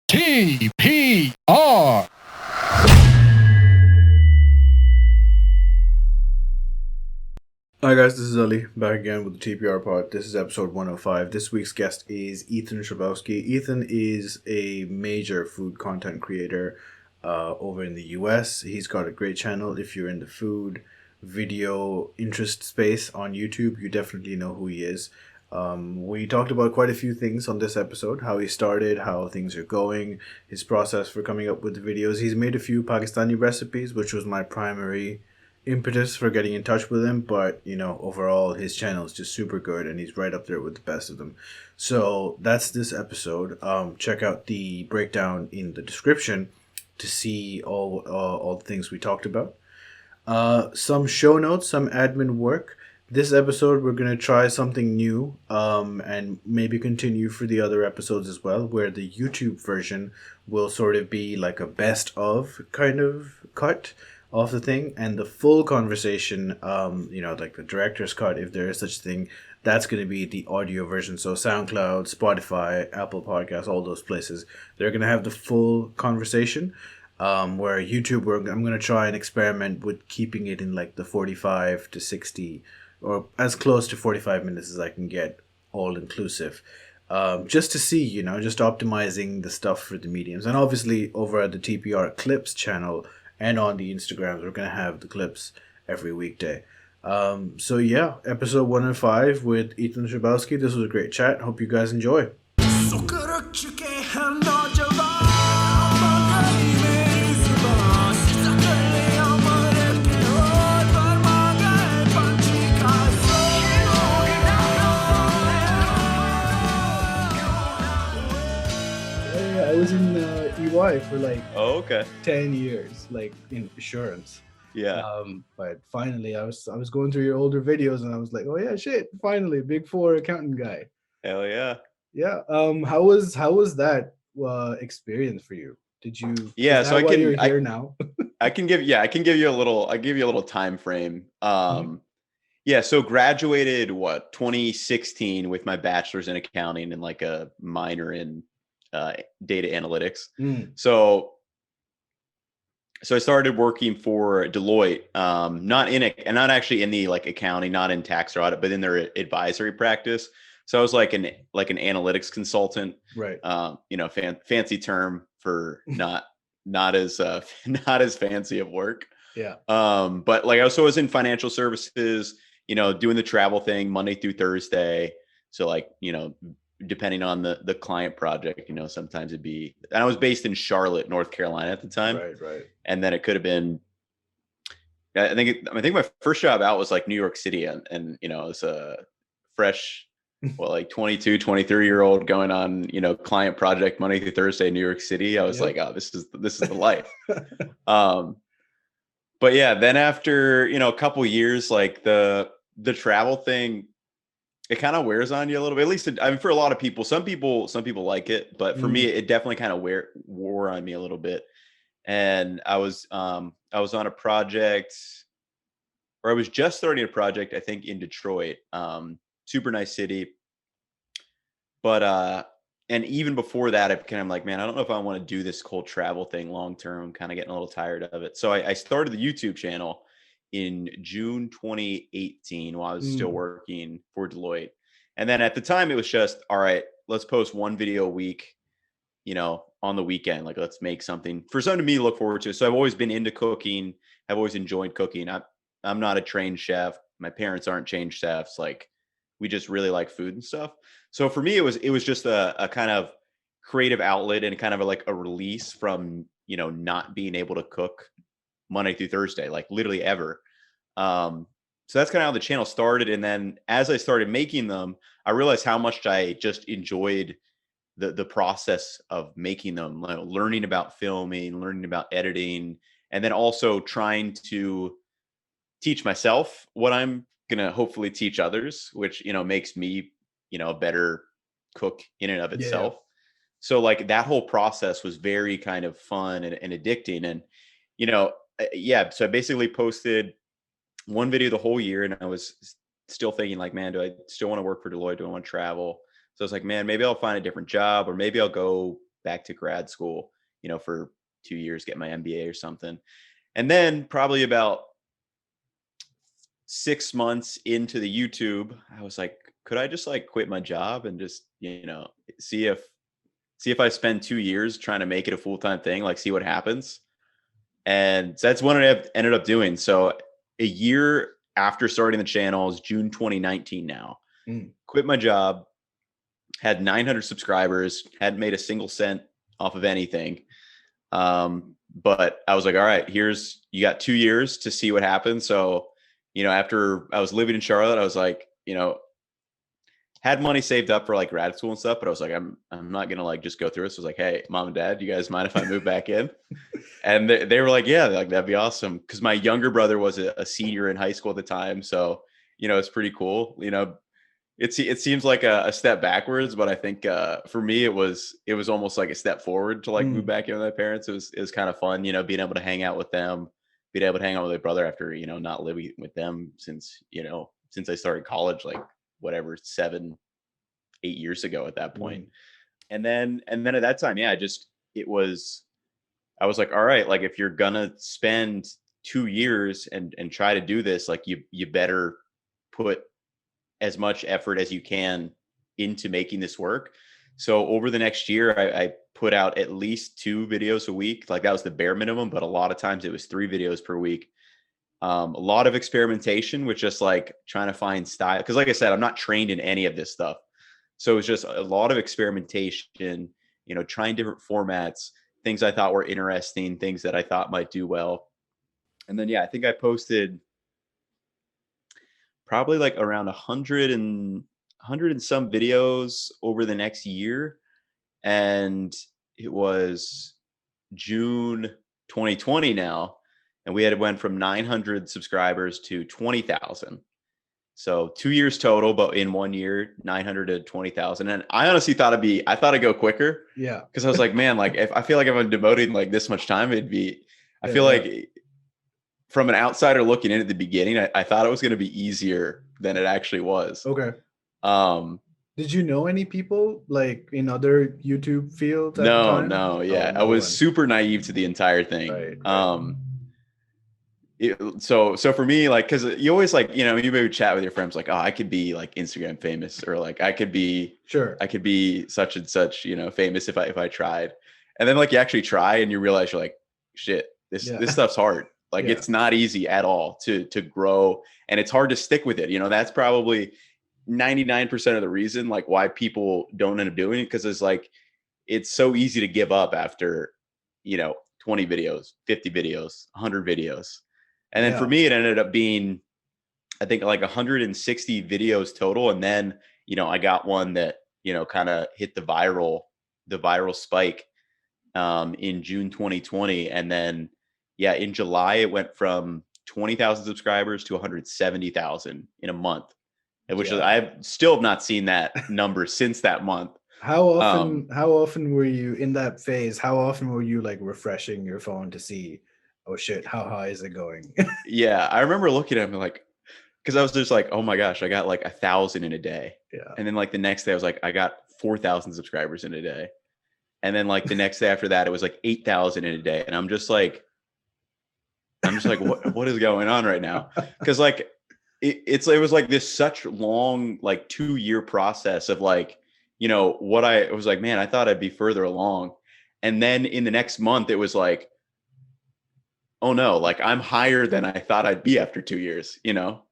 TPR. Hi guys, this is Ali back again with the TPR pod. This is episode 105. This week's guest is Ethan Chlebowski. Ethan is a major food content creator over in the US. He's got a great channel. If you're in the food video interest space on YouTube, you definitely know who he is. We talked about quite a few things on this episode, how he started, how things are going, his process for coming up with the videos. He's made a few Pakistani recipes, which was my primary impetus for getting in touch with him, but overall his channel is just super good and he's right up there with the best of them. So that's this episode. Check out the breakdown in the description to see all the things we talked about. Some show notes, some admin work. This episode we're gonna try something new, and maybe continue for the other episodes as well, where the YouTube version will sort of be like a best of kind of cut of the thing, and the full conversation, like the director's cut, if there is such a thing, that's going to be the audio version. So SoundCloud, Spotify, Apple Podcasts, all those places, they're going to have the full conversation. Where YouTube, I'm going to try and experiment with keeping it in like the 45 to 60, or as close to 45 minutes as I can get, all inclusive. Just to see, just optimizing the stuff for the mediums. And obviously, over at the TPR Clips channel and on the Instagrams, we're going to have the clips every weekday. So yeah, episode 105 with Ethan Chlebowski. This was a great chat. Hope you guys enjoy. I was in EY for like Oh, okay. 10 years, like in assurance. Yeah. But finally, I was going through your older videos, and I was like, oh yeah, shit! Finally, Big Four accountant guy. Hell yeah. Yeah. How was that experience for you? Did you? Yeah. Is So that why you're here now? I can give you a little time frame. Yeah. So graduated 2016 with my bachelor's in accounting and like a minor in data analytics. So I started working for Deloitte, not actually in the like accounting, not in tax or audit, but in their advisory practice. So I was like an analytics consultant, Right. Fancy term for not as not as fancy of work. Yeah. But like I was in financial services, doing the travel thing Monday through Thursday. So like, depending on the client project, sometimes it'd be, and I was based in Charlotte, North Carolina at the time. Right. And then it could have been, I think my first job out was like New York City, and it was a fresh, like 22, 23-year-old going on, client project Monday through Thursday in New York City. I was like, oh, this is the life. But yeah, then after, a couple years, like the travel thing, it kind of wears on you a little bit. At least, for a lot of people, some people like it, but for me, it definitely kind of wore on me a little bit. And I was on a project, or I was just starting a project, I think, in Detroit. Super nice city, but and even before that, I kind of like, man, I don't know if I want to do this whole travel thing long term. I'm kind of getting a little tired of it. So I started the YouTube channel in June 2018 while I was still working for Deloitte. And then at the time, it was just, all right, let's post one video a week, on the weekend. Like, let's make something for something to me to look forward to. So I've always been into cooking. I've always enjoyed cooking. I'm not a trained chef. My parents aren't trained chefs. Like, we just really like food and stuff. So for me, it was just a kind of creative outlet and kind of like a release from, not being able to cook Monday through Thursday, like literally ever. So that's kind of how the channel started. And then as I started making them, I realized how much I just enjoyed the process of making them, learning about filming, learning about editing, and then also trying to teach myself what I'm going to hopefully teach others, which, makes me, a better cook in and of itself. Yeah. So like that whole process was very kind of fun and addicting. And, yeah, so I basically posted one video the whole year, and I was still thinking like, man, do I still want to work for Deloitte? Do I want to travel? So I was like, man, maybe I'll find a different job, or maybe I'll go back to grad school, for 2 years, get my MBA or something. And then probably about 6 months into the YouTube, I was like, could I just like quit my job and just, see if I spend 2 years trying to make it a full-time thing, like see what happens. And so that's what I ended up doing. So a year after starting the channel is June 2019 now. Quit my job, had 900 subscribers, hadn't made a single cent off of anything. But I was like, all right, you got 2 years to see what happens. So, after I was living in Charlotte, I was like, had money saved up for like grad school and stuff, but I was like, I'm not gonna like just go through it. So I was like, hey, mom and dad, you guys mind if I move back in? And they were like, yeah, like that'd be awesome. Because my younger brother was a senior in high school at the time, so it's pretty cool. It seems like a step backwards, but I think for me it was almost like a step forward to like move back in with my parents. It was kind of fun, being able to hang out with them, being able to hang out with my brother after not living with them since I started college, like whatever 7-8 years ago at that point. And then at that time, yeah, I was like, all right, like if you're gonna spend 2 years and try to do this, like you better put as much effort as you can into making this work. So over the next year, I put out at least 2 videos a week. Like that was the bare minimum, but a lot of times it was 3 videos per week. A lot of experimentation with just like trying to find style. Cause like I said, I'm not trained in any of this stuff. So it was just a lot of experimentation, trying different formats, things I thought were interesting, things that I thought might do well. And then, yeah, I think I posted probably like around 100 and some videos over the next year. And it was June 2020 now. And we had went from 900 subscribers to 20,000. So 2 years total, but in 1 year, 900 to 20,000. And I honestly thought I thought it'd go quicker. Yeah. Cause I was like, man, like I feel like if I'm devoting like this much time, I feel like from an outsider looking in at the beginning, I thought it was going to be easier than it actually was. Okay. Did you know any people like in other YouTube fields at the time? No. Yeah. I was super naive to the entire thing. Right. So for me, like, cause you always like, you maybe chat with your friends like, oh, I could be like Instagram famous, or like, I could be such and such, famous if I tried. And then like you actually try and you realize you're like, shit, this stuff's hard. Like it's not easy at all to grow, and it's hard to stick with it. That's probably 99% of the reason like why people don't end up doing it. Cause it's so easy to give up after, 20 videos, 50 videos, 100 videos. And then for me, it ended up being, I think like 160 videos total. And then, I got one that, kind of hit the viral spike in June 2020. And then, in July, it went from 20,000 subscribers to 170,000 in a month, which is, I still have not seen that number since that month. How often were you in that phase? How often were you like refreshing your phone to see, oh shit, how high is it going? Yeah, I remember looking at him like, because I was just like, oh my gosh, I got like 1,000 in a day. Yeah. And then like the next day, I was like, I got 4,000 subscribers in a day. And then like the next day after that, it was like 8,000 in a day. And I'm just like, what is going on right now? Because like it was like this such long like 2-year process of like, what I was like, man, I thought I'd be further along. And then in the next month, it was like, oh no, like I'm higher than I thought I'd be after 2 years,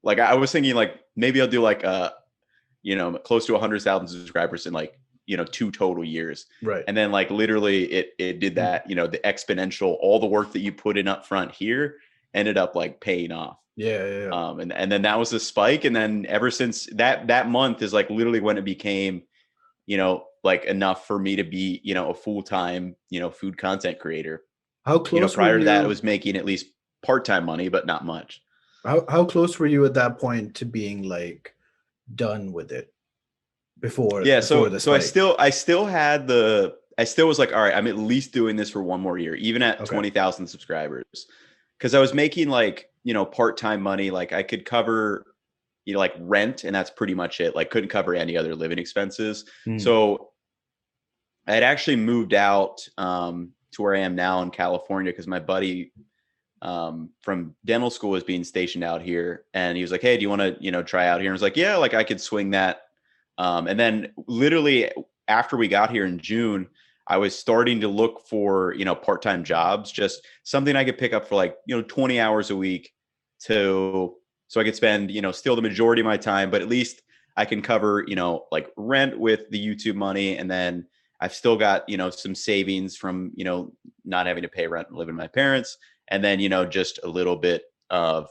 like I was thinking like maybe I'll do like close to 100,000 subscribers in like, 2 total years. Right. And then like literally it did that, the exponential, all the work that you put in up front here ended up like paying off. Yeah. And then that was the spike. And then ever since that month is like literally when it became, like enough for me to be, a full-time, food content creator. How close prior to that, I was making at least part-time money, but not much. How close were you at that point to being like done with it before? Yeah. Before So I still was like, all right, I'm at least doing this for one more year, even at 20,000 subscribers. Cause I was making like, part-time money. Like I could cover, like rent, and that's pretty much it. Like couldn't cover any other living expenses. So I had actually moved out to where I am now in California because my buddy from dental school was being stationed out here, and he was like, "Hey, do you want to, try out here?" And I was like, "Yeah, like I could swing that." And then literally after we got here in June, I was starting to look for, part-time jobs, just something I could pick up for like, 20 hours a week to, so I could spend, still the majority of my time, but at least I can cover, like rent with the YouTube money. And then I've still got, some savings from, not having to pay rent and living with my parents. And then, just a little bit of,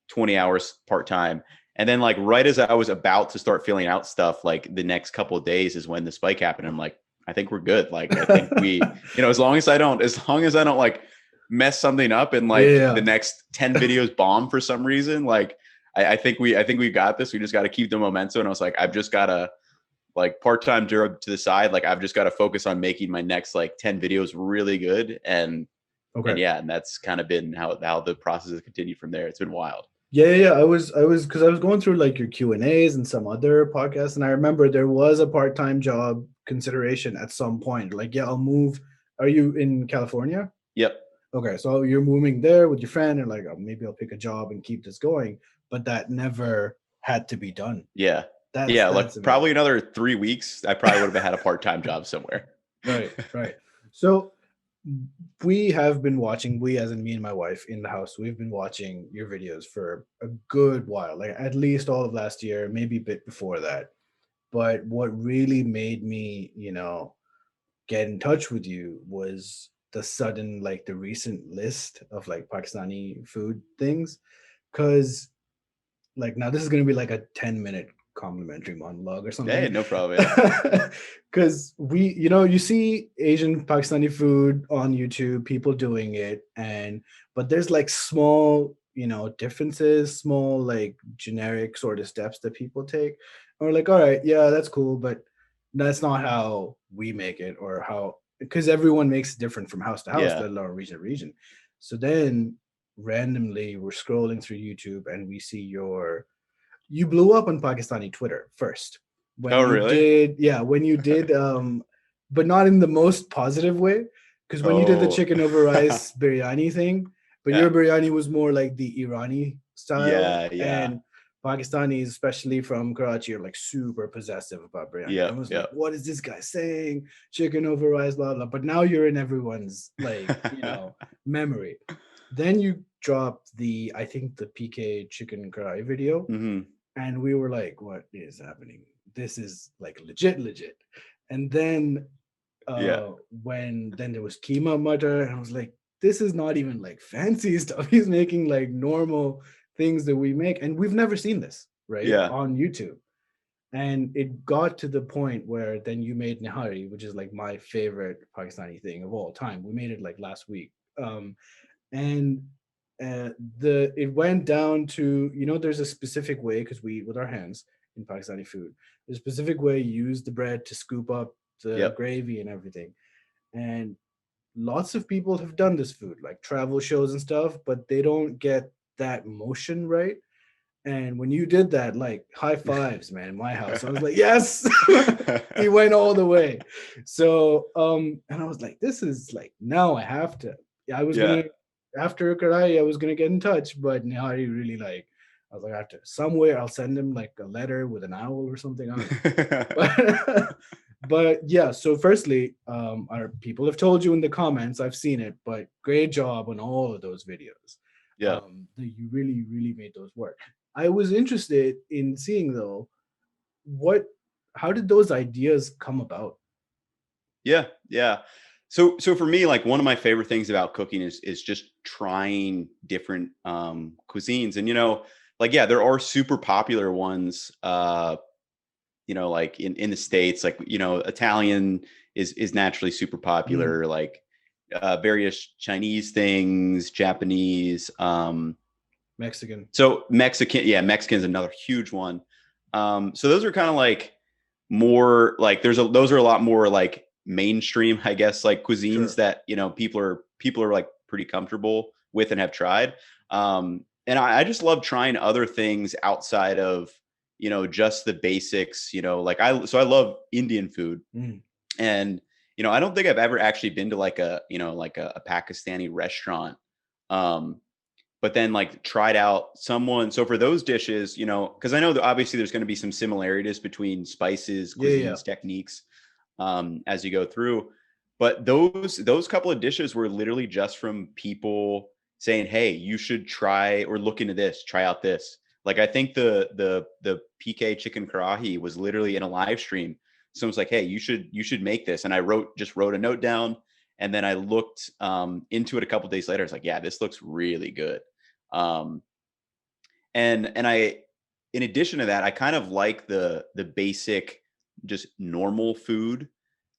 20 hours part time. And then like right as I was about to start filling out stuff, like the next couple of days is when the spike happened. I'm like, I think we're good. Like I think we, as long as I don't like mess something up and like the Yeah. next 10 videos bomb for some reason, like I think we got this. We just got to keep the momentum. And I was like, I've just got to like part-time job to the side. Like I've just got to focus on making my next like 10 videos really good. And Okay. yeah, and that's kind of been how the process has continued from there. It's been wild. Yeah, yeah, yeah. I was because I was going through like your Q&As and some other podcasts, and I remember there was a part-time job consideration at some point. Like, yeah, I'll move. Are you in California? Yep. Okay, so you're moving there with your friend, and like, oh, maybe I'll pick a job and keep this going. But that never had to be done. Yeah. That's Yeah. that's Like probably amazing. another 3 weeks, I probably would have had a part-time job somewhere. Right, right. So we have been watching, we as in me and my wife in the house, we've been watching your videos for a good while, like at least all of last year, maybe a bit before that. But what really made me, get in touch with you was the sudden, like the recent list of like Pakistani food things. Cause like now this is gonna be like a 10-minute complimentary monologue or Hey, something. no problem. Yeah. Because you see Asian Pakistani food on YouTube, people doing it, but there's like small, differences, small like generic sort of steps that people take. And we're like, all right, yeah, that's cool, but that's not how we make it, or how, because everyone makes it different from house to house, Yeah. let alone region to region. So then randomly we're scrolling through YouTube and we see you blew up on Pakistani Twitter first when Oh, you really? did, yeah, when you did, but not in the most positive way, because when you did the Oh. chicken over rice biryani thing, but Yeah. your biryani was more like the Irani style, Yeah. Yeah. and Pakistanis, especially from Karachi, are like super possessive about biryani. I Yep. was like, Yep. what is this guy saying? Chicken over rice, blah blah. But now you're in everyone's like, memory. Then you dropped I think the PK chicken karai video, hmm and we were like, what is happening? This is like legit, legit. And then Yeah. when then there was keema mutter, and I was like, this is not even like fancy stuff. He's making like normal things that we make, and we've never seen this, right, Yeah. on YouTube. And it got to the point where then you made nihari, which is like my favorite Pakistani thing of all time. We made it like last week. And the it went down to, there's a specific way, because we eat with our hands in Pakistani food. There's a specific way you use the bread to scoop up the Yep. gravy and everything. And lots of people have done this food, like travel shows and stuff, but they don't get that motion right. And when you did that, like high fives, man, in my house. I was like, yes, he went all the way. So, and I was like, this is like, now I have to. Yeah, I was Yeah. gonna, after Karai, I was gonna get in touch, but now he really like, I was like, I have to somewhere. I'll send him like a letter with an owl or something. I don't know. But yeah. So, firstly, our people have told you in the comments. I've seen it, but great job on all of those videos. Yeah. That you really, really made those work. I was interested in seeing though, what how did those ideas come about? Yeah. Yeah. So for me, like one of my favorite things about cooking is just trying different cuisines. And like yeah, there are super popular ones like in the States, like, Italian is naturally super Mm, popular, like various Chinese things, Japanese, Mexican. so Mexican, yeah, Mexican is another huge one. So those are kind of like more like those are a lot more like mainstream, I guess, like cuisines Sure. that people are like pretty comfortable with and have tried. And I just love trying other things outside of just the basics. Like I love Indian food, Mm, And, I don't think I've ever actually been to like a Pakistani restaurant. Um, but then like tried out someone. So for those dishes, because I know that obviously there's going to be some similarities between spices, Yeah, yeah, cuisines, techniques, as you go through. But those couple of dishes were literally just from people saying, "Hey, you should try or look into this, try out this." Like I think the PK chicken karahi was literally in a live stream. Someone's like, "Hey, you should make this," and I wrote a note down, and then I looked into it a couple days later. I was like, "Yeah, this looks really good." Um, and I, in addition to that, I kind of like the basic, just normal food,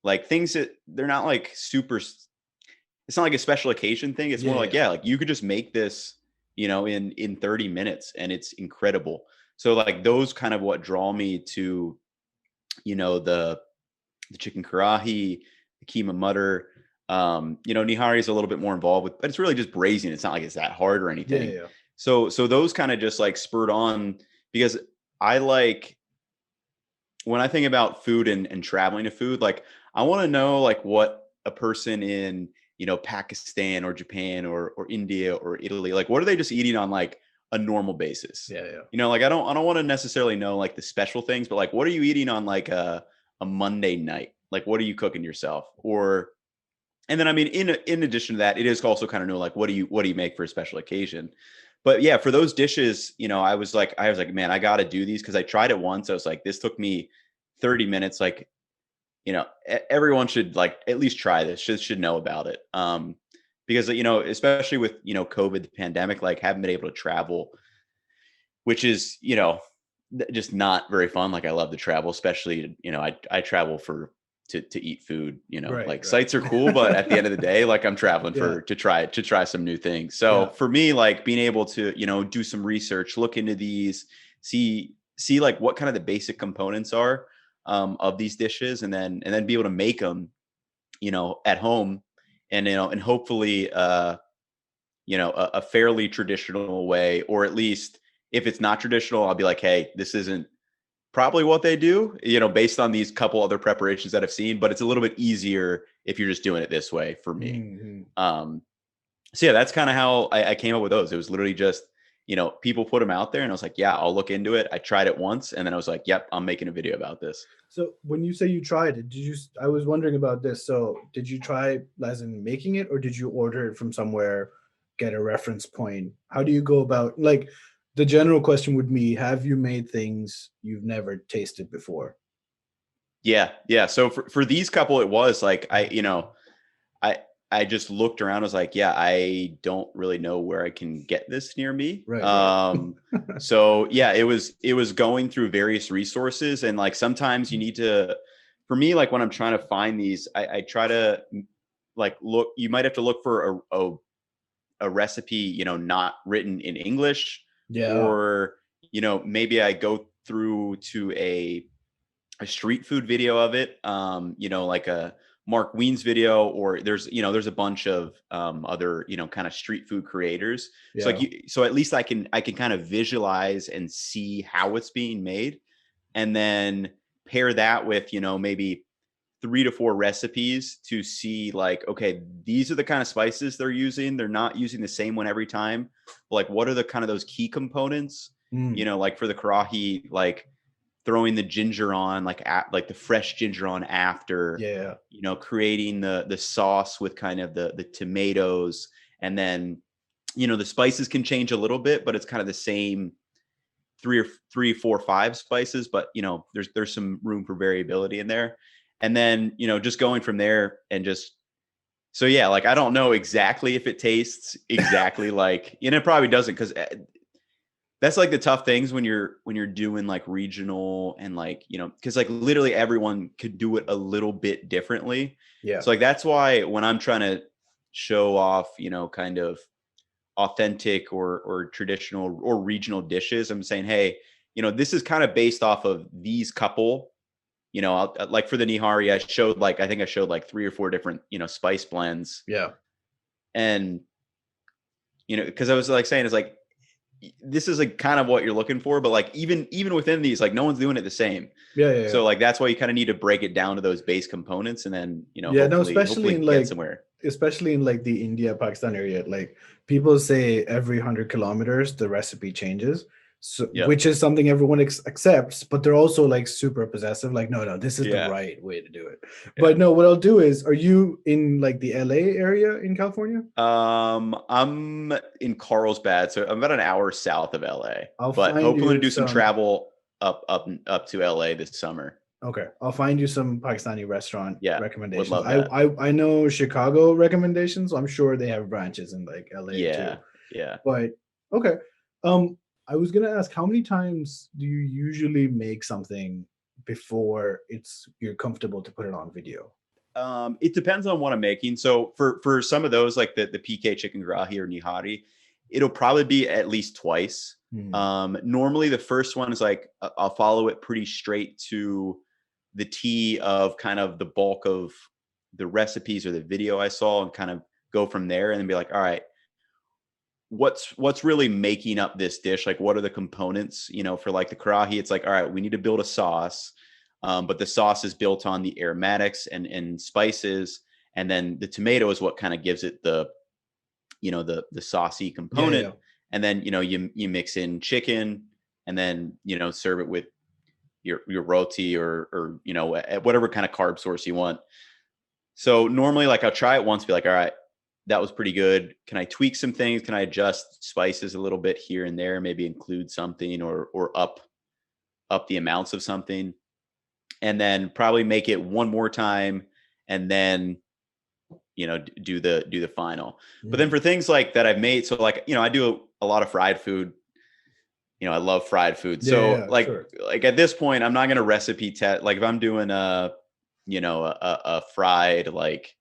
like things that they're not like it's not like a special occasion thing. It's yeah, more like, yeah, yeah, like you could just make this, in 30 minutes and it's incredible. So like those kind of what draw me to, the chicken karahi, the keema mutter. Nihari is a little bit more involved with, but it's really just braising. It's not like it's that hard or yeah, anything. yeah, So those kind of just like spurred on because I like when I think about food and traveling to food, like I want to know like what a person in, Pakistan or Japan or India or Italy, like what are they just eating on like a normal basis? yeah, yeah. Like I don't want to necessarily know like the special things, but like what are you eating on like a Monday night? Like what are you cooking yourself? Or and then I mean in addition to that, it is also kind of know like what do you make for a special occasion? But yeah, for those dishes, I was like, man, I got to do these because I tried it once. I was like, this took me 30 minutes. Like, everyone should like at least try this. Should know about it. Because especially with COVID, the pandemic, like haven't been able to travel, which is just not very fun. Like I love to travel, especially I travel to eat food. Right, Like right. sites are cool, but at the end of the day, like I'm traveling Yeah, for to try some new things. So yeah. for me, like being able to do some research, look into these, see like what kind of the basic components are of these dishes, and then be able to make them at home, and hopefully a fairly traditional way, or at least if it's not traditional, I'll be like, hey, this isn't probably what they do, based on these couple other preparations that I've seen, but it's a little bit easier if you're just doing it this way for me. Hmm. Um, so yeah, that's kind of how I came up with those. It was literally just, people put them out there and I was like, yeah, I'll look into it. I tried it once and then I was like, yep, I'm making a video about this. So when you say you tried it, I was wondering about this. So did you try as in making it, or did you order it from somewhere, get a reference point? How do you go about, like, the general question would be, have you made things you've never tasted before? Yeah. Yeah. So for these couple, it was like, I I just looked around. I was like, yeah, I don't really know where I can get this near me. Right, right. So yeah, it was going through various resources, and like sometimes you need to. For me, like when I'm trying to find these, I try to like look. You might have to look for a recipe, not written in English, Yeah. or maybe I go through to a street food video of it, like a Mark Wiens video, or there's a bunch of other, kind of street food creators. So Yeah. so at least I can kind of visualize and see how it's being made, and then pair that with, maybe 3 to 4 recipes to see like, okay, these are the kind of spices they're using. They're not using the same one every time. Like, what are the kind of those key components? Mm. Like for the karahi, like throwing the ginger on, like the fresh ginger on after, Yeah. creating the sauce with kind of the tomatoes, and then the spices can change a little bit, but it's kind of the same three, four, five spices, but there's some room for variability in there, and then just going from there and just so yeah, like I don't know exactly if it tastes exactly like, and it probably doesn't, because that's like the tough things when you're doing like regional, and like because like literally everyone could do it a little bit differently. Yeah. So like that's why when I'm trying to show off kind of authentic or traditional or regional dishes, I'm saying, hey, this is kind of based off of these couple, like for the nihari, I think I showed like 3 or 4 different spice blends, Yeah. and because I was like saying, it's like this is like kind of what you're looking for, but like even within these, like no one's doing it the same. Yeah, yeah, yeah. So like that's why you kind of need to break it down to those base components, and then Yeah, no, hopefully get somewhere. especially in like the India Pakistan area, like people say every 100 kilometers the recipe changes, so Yep. which is something everyone accepts, but they're also like super possessive, like no, no, this is the Yeah. right way to do it. Yeah. But no, what I'll do is, are you in like the LA area in California? I'm in Carlsbad, so I'm about an hour south of LA, I'll but find hopefully to you do some some. travel up to LA this summer. Okay, I'll find you some Pakistani restaurant Yeah, would recommendations. love I that. I I know Chicago recommendations, so I'm sure they have branches in like LA too. Yeah, yeah. But okay, I was gonna ask, how many times do you usually make something before you're comfortable to put it on video? It depends on what I'm making. So for some of those, like the PK chicken grahi or nihari, it'll probably be at least twice. Hmm. Normally the first one is like I'll follow it pretty straight to the T of kind of the bulk of the recipes or the video I saw, and kind of go from there, and then be like, all right, what's really making up this dish? Like, what are the components? For like the karahi, it's like, all right, we need to build a sauce, but the sauce is built on the aromatics and spices, and then the tomato is what kind of gives it the saucy Yeah, yeah, component, yeah. and then you mix in chicken, and then serve it with your roti, or whatever kind of carb source you want. So normally, like, I'll try it once, be like, all right, that was pretty good. Can I tweak some things? Can I adjust spices a little bit here and there? Maybe include something, or up the amounts of something, and then probably make it one more time, and then do the final. But then Mm. for things like that I've made, so like I do a lot of fried food. I love fried food. Yeah, So yeah, like sure. like at this point, I'm not gonna recipe test. Like if I'm doing a fried like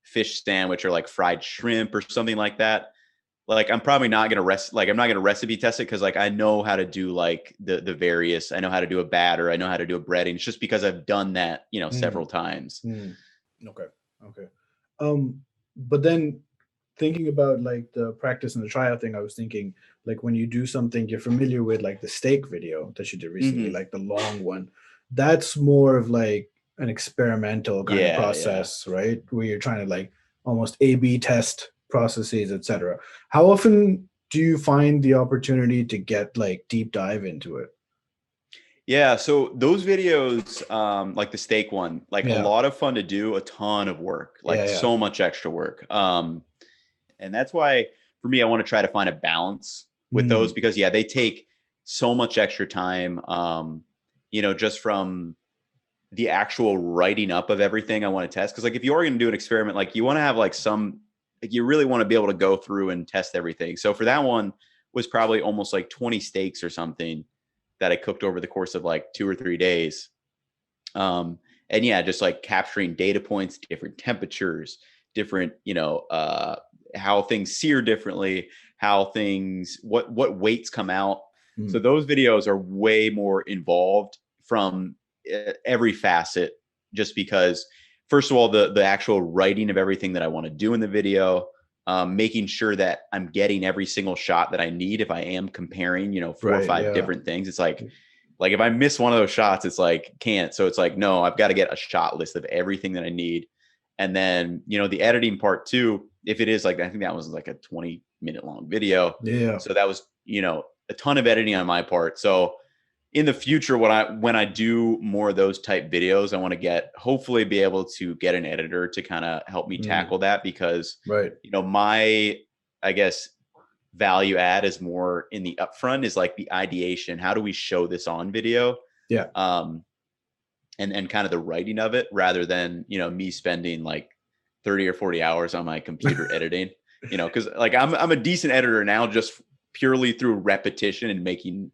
fish sandwich, or like fried shrimp or something like that. Like I'm probably not gonna I'm not gonna recipe test it, because like I know how to do like the various. I know how to do a batter. I know how to do a breading. It's just because I've done that several Mm, times. mm. Okay, okay. But then thinking about like the practice and the tryout thing, I was thinking like when you do something you're familiar with, like the steak video that you did recently, Hmm. like the long one, that's more of like an experimental kind of Yeah, yeah. process, right? Where you're trying to like almost A/B test processes, etc. How often do you find the opportunity to get like deep dive into it? Yeah, so those videos, like the steak one, like a Yeah, lot of fun to do, a ton of work, yeah, like yeah. so much extra work. And that's why for me, I want to try to find a balance with those, Mm, because yeah, they take so much extra time. Just from the actual writing up of everything I want to test. Because like if you are going to do an experiment, like you want to have like you really want to be able to go through and test everything. So for that one was probably almost like 20 steaks or something that I cooked over the course of like 2 or 3 days. And yeah, just like capturing data points, different temperatures, different, how things sear differently, how things, what weights come out. So mm, those videos are way more involved from every facet, just because, first of all, the actual writing of everything that I want to do in the video, making sure that I'm getting every single shot that I need. If I am comparing, four or right, five yeah. different things, it's like if I miss one of those shots, it's like can't. So it's like, no, I've got to get a shot list of everything that I need. And then, the editing part too, if it is like, I think that was like a 20-minute long video. Yeah. So that was, a ton of editing on my part. So in the future, when I do more of those type videos, I want to hopefully be able to get an editor to kind of help me Mm, tackle that, because, right. my, I guess, value add is more in the upfront, is like the ideation. How do we show this on video? Yeah. Um, and kind of the writing of it, rather than, me spending like 30 or 40 hours on my computer editing, because like I'm a decent editor now, just purely through repetition and making,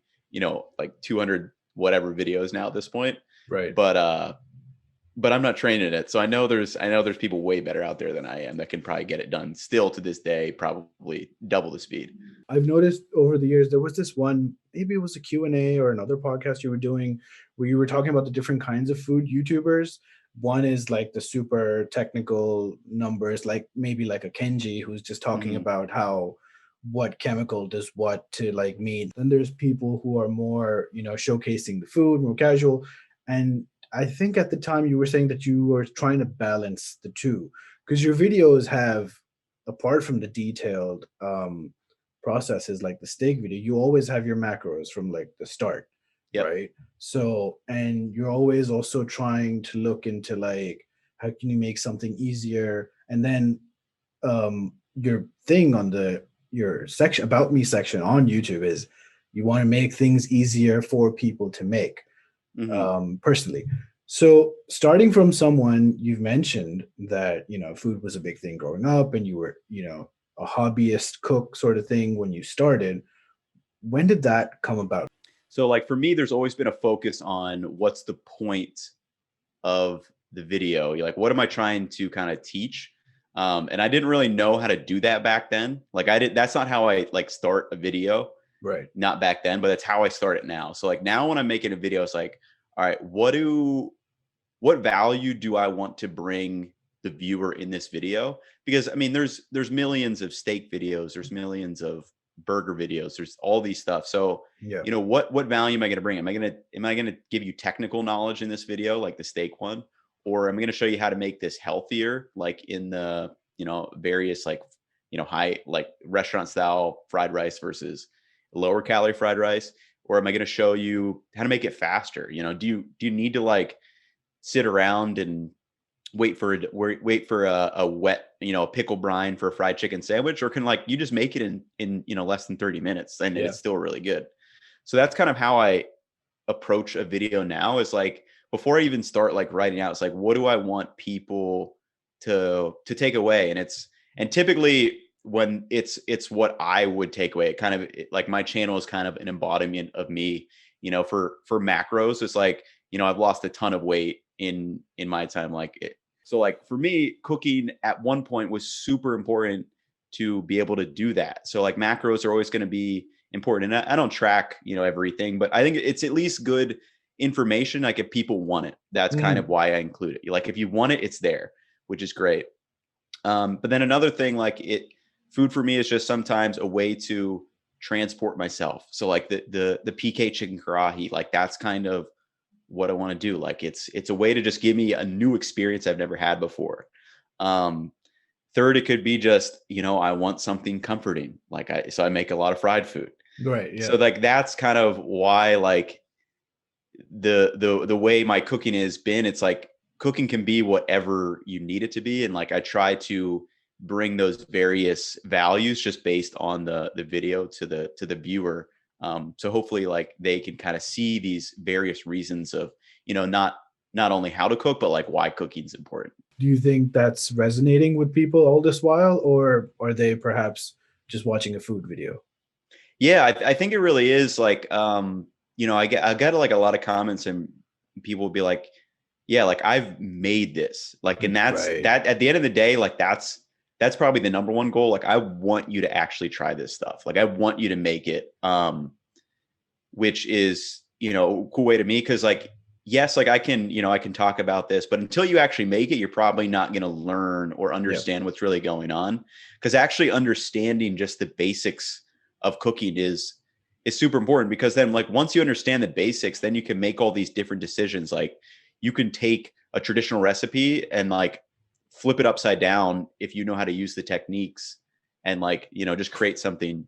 like 200 whatever videos now at this point. Right. But I'm not trained in it. So I know there's people way better out there than I am that can probably get it done still to this day, probably double the speed. I've noticed over the years there was this one, maybe it was a Q&A or another podcast you were doing where you were talking about the different kinds of food YouTubers. One is like the super technical numbers, like maybe like a Kenji who's just talking Hmm. about how what chemical does what to like mean. Then there's people who are more, showcasing the food, more casual. And I think at the time you were saying that you were trying to balance the two because your videos have, apart from the detailed processes like the steak video, you always have your macros from like the start, Yep. right? So, and you're always also trying to look into like how can you make something easier, and then your thing on the your section about me section on YouTube is you want to make things easier for people to make, Hmm. personally. So starting from someone, you've mentioned that food was a big thing growing up and you were a hobbyist cook sort of thing when you started. When did that come about? So like for me, there's always been a focus on what's the point of the video. You're like, what am I trying to kind of teach? And I didn't really know how to do that back then. Like I did, that's not how I like start a video, Right. not back then, but that's how I start it now. So like now when I'm making a video, it's like, all right, what value do I want to bring the viewer in this video? Because I mean, there's millions of steak videos, there's millions of burger videos, there's all these stuff. So, Yeah. what value am I going to bring? Am I going to give you technical knowledge in this video, like the steak one, or am I going to show you how to make this healthier, like in the various like high like restaurant style fried rice versus lower calorie fried rice, or am I going to show you how to make it faster? Do you need to like sit around and wait for a wet a pickle brine for a fried chicken sandwich, or can like you just make it in less than 30 minutes and Yeah. it's still really good? So that's kind of how I approach a video now, is like before I even start like writing out, it's like what do I want people to take away? And typically when it's what I would take away, like my channel is kind of an embodiment of me. For macros, it's like I've lost a ton of weight in my time, like it. So like for me, cooking at one point was super important to be able to do that. So like macros are always going to be important. And I don't track, everything, but I think it's at least good information. Like if people want it, that's kind of Mm, why I include it. Like if you want it, it's there, which is great. But then another thing, like food for me is just sometimes a way to transport myself. So like the PK chicken karahi, like that's kind of what I want to do. Like it's a way to just give me a new experience I've never had before. Um, Third, it could be just, I want something comforting. So I make a lot of fried food. right. So Yeah. like that's kind of why like the way my cooking has been, it's like cooking can be whatever you need it to be. And like I try to bring those various values just based on the video to the viewer. So hopefully like they can kind of see these various reasons of, not only how to cook, but like why cooking is important. Do you think that's resonating with people all this while, or are they perhaps just watching a food video? Yeah, I think it really is like, I get like a lot of comments and people will be like, yeah, like I've made this. Like, and that's Right. that at the end of the day, like that's probably the number one goal. Like I want you to actually try this stuff. Like I want you to make it. Which is, a cool way to me. Cause like, yes, like I can talk about this, but until you actually make it, you're probably not going to learn or Yeah. understand what's really going on. Cause actually understanding just the basics of cooking is super important, because then like once you understand the basics, then you can make all these different decisions. Like you can take a traditional recipe and like flip it upside down if you know how to use the techniques, and like, just create something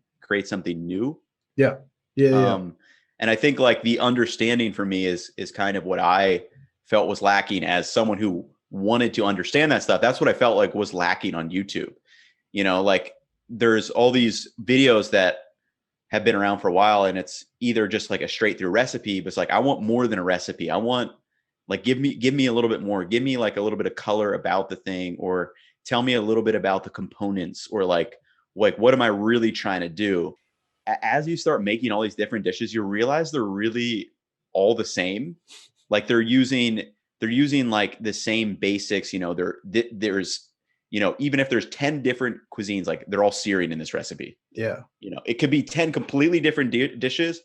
new. Yeah. Yeah. Yeah. um, and I think like the understanding for me is kind of what I felt was lacking as someone who wanted to understand that stuff. That's what I felt like was lacking on YouTube. Like there's all these videos that have been around for a while, and it's either just like a straight through recipe, but it's like I want more than a recipe. I want like give me a little bit more. Give me like a little bit of color about the thing, or tell me a little bit about the components, or like what am I really trying to do? As you start making all these different dishes, you realize they're really all the same. Like they're using like the same basics. There's even if there's 10 different cuisines, like they're all searing in this recipe. Yeah. It could be 10 completely different dishes.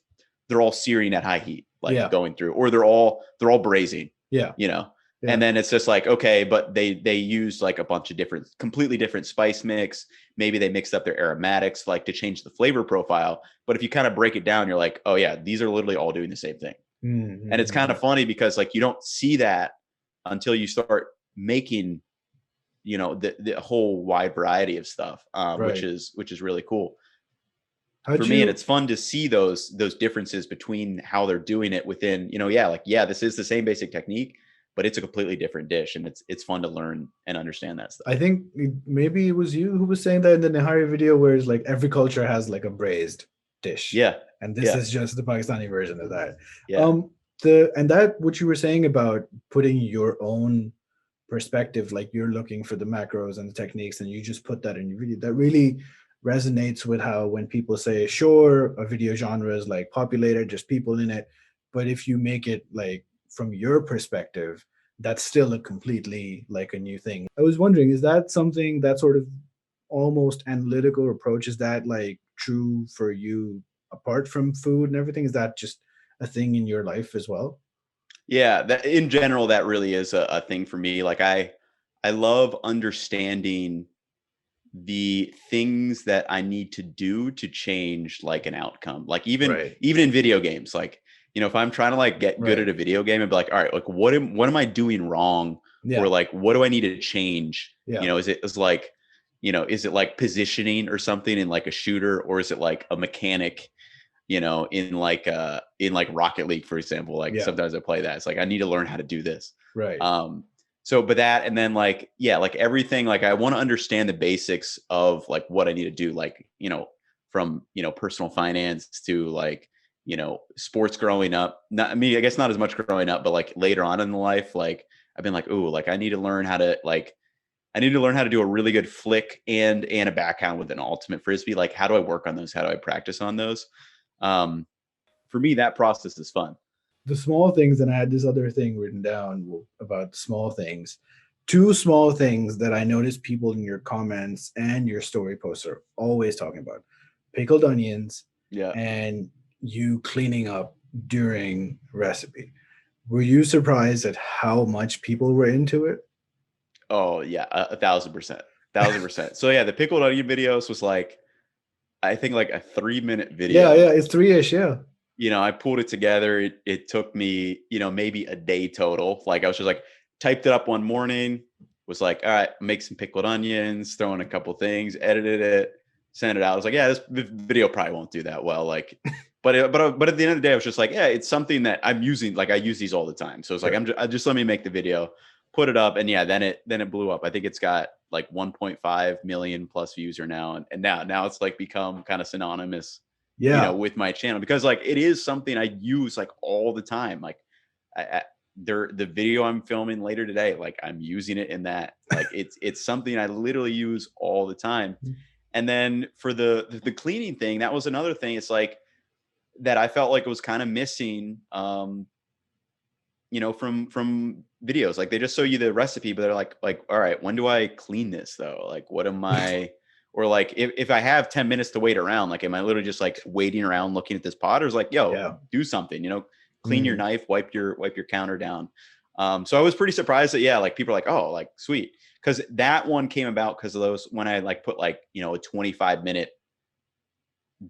They're all searing at high heat, like Yeah. going through, or they're all braising. Yeah. You know. And Yeah. then it's just like, okay, but they use like a bunch of different, completely different spice mix. Maybe they mixed up their aromatics like to change the flavor profile. But if you kind of break it down, you're like, oh yeah, these are literally all doing the same thing. And it's kind Mm-hmm. of funny because like you don't see that until you start making, the whole wide variety of stuff, which Right. is really cool for How'd me. And you? it's fun to see those differences between how they're doing it within, yeah, like, yeah, this is the same basic technique, but it's a completely different dish. And it's fun to learn and understand that I stuff. think maybe it was you who was saying that in the Nihari video, where it's like every culture has like a braised dish, Yeah. and this Yeah. is just the Pakistani version of that. Yeah. Um, the and that what you were saying about putting your own perspective, like you're looking for the macros and the techniques, and you just put that in your video. That really resonates with how when people say, sure, a video genre is like populated, just people in it, but if you make it like from your perspective, that's still a completely like a new thing. I was wondering, is that something that sort of almost analytical approach, is that like true for you apart from food and everything? Is that just a thing in your life as well? Yeah, that in general, that really is a thing for me. Like I love understanding the things that I need to do to change like an outcome. Like even Right. even in video games, like, if I'm trying to like get good Right. at a video game and be like, all right, like what am I doing wrong? Or Yeah. like what do I need to change? Yeah. Is it like positioning or something in like a shooter, or is it like a mechanic, in like Rocket League, for example? Like Yeah. sometimes I play that. It's like I need to learn how to do this. Right. Um, but that, and then like, yeah, like everything, like I want to understand the basics of like what I need to do, like, from, personal finance to like, sports growing up. Not, I mean, I guess not as much growing up, but like later on in the life, like I've been like, ooh, like I need to learn how to do a really good flick and a backhand with an ultimate frisbee. Like, how do I work on those? How do I practice on those? Um, for me, that process is fun. The small things, and I had this other thing written down about small things. Two small things that I noticed people in your comments and your story posts are always talking about: pickled onions Yeah. and you cleaning up during recipe. Were you surprised at how much people were into it? Oh yeah, 1,000%, 1,000%. So yeah, the pickled onion videos was like, I think like a 3-minute Yeah, yeah, video. it's three-ish, yeah. I pulled it together. It took me, maybe a day total. Like I was just like, typed it up one morning, was like, all right, make some pickled onions, throw in a couple things, edited it, sent it out. I was like, yeah, this video probably won't do that well. Like, but at the end of the day, I was just like, yeah, it's something that I'm using. Like I use these all the time. So it's like, Sure. I just let me make the video, put it up, and yeah, then it blew up. I think it's got like 1.5 million plus views or now, and now it's like become kind of synonymous, Yeah. with my channel, because like it is something I use like all the time. Like I the video I'm filming later today, like I'm using it in that. Like it's something I literally use all the time. And then for the cleaning thing, that was another thing. It's like that I felt like it was kind of missing, from videos. Like they just show you the recipe, but they're like, all right, when do I clean this though? Like, what am I, or like, if I have 10 minutes to wait around, like, am I literally just like waiting around looking at this pot? Or is like, yo, Yeah. do something, clean your Mhm. knife, wipe your counter down. So I was pretty surprised that, yeah, like people are like, oh, like sweet. Cause that one came about because of those, when I like put like, a 25-minute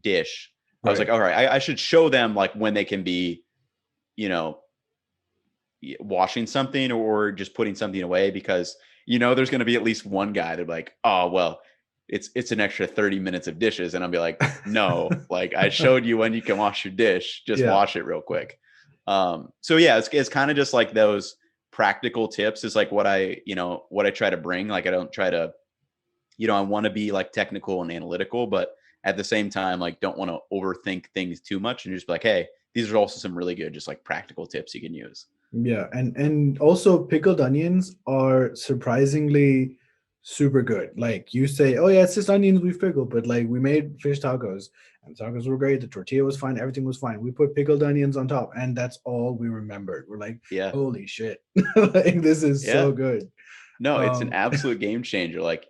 dish, I was like, Right. all right, I should show them like when they can be, you know, washing something or just putting something away, because there's going to be at least one guy that like, oh well, it's an extra 30 minutes of dishes, and I'll be like, no, like I showed you when you can wash your dish, just Yeah. wash it real quick. So yeah, it's kind of just like those practical tips is like what I try to bring. Like I don't try to, I want to be like technical and analytical, but at the same time, like don't want to overthink things too much, and just be like, hey, these are also some really good just like practical tips you can use. Yeah, and also pickled onions are surprisingly super good. Like you say, oh yeah, it's just onions we've pickled, but like we made fish tacos and tacos were great. The tortilla was fine, everything was fine. We put pickled onions on top, and that's all we remembered. We're like, Yeah. holy shit, like this is Yeah. so good. No, it's an Um, absolute game changer. Like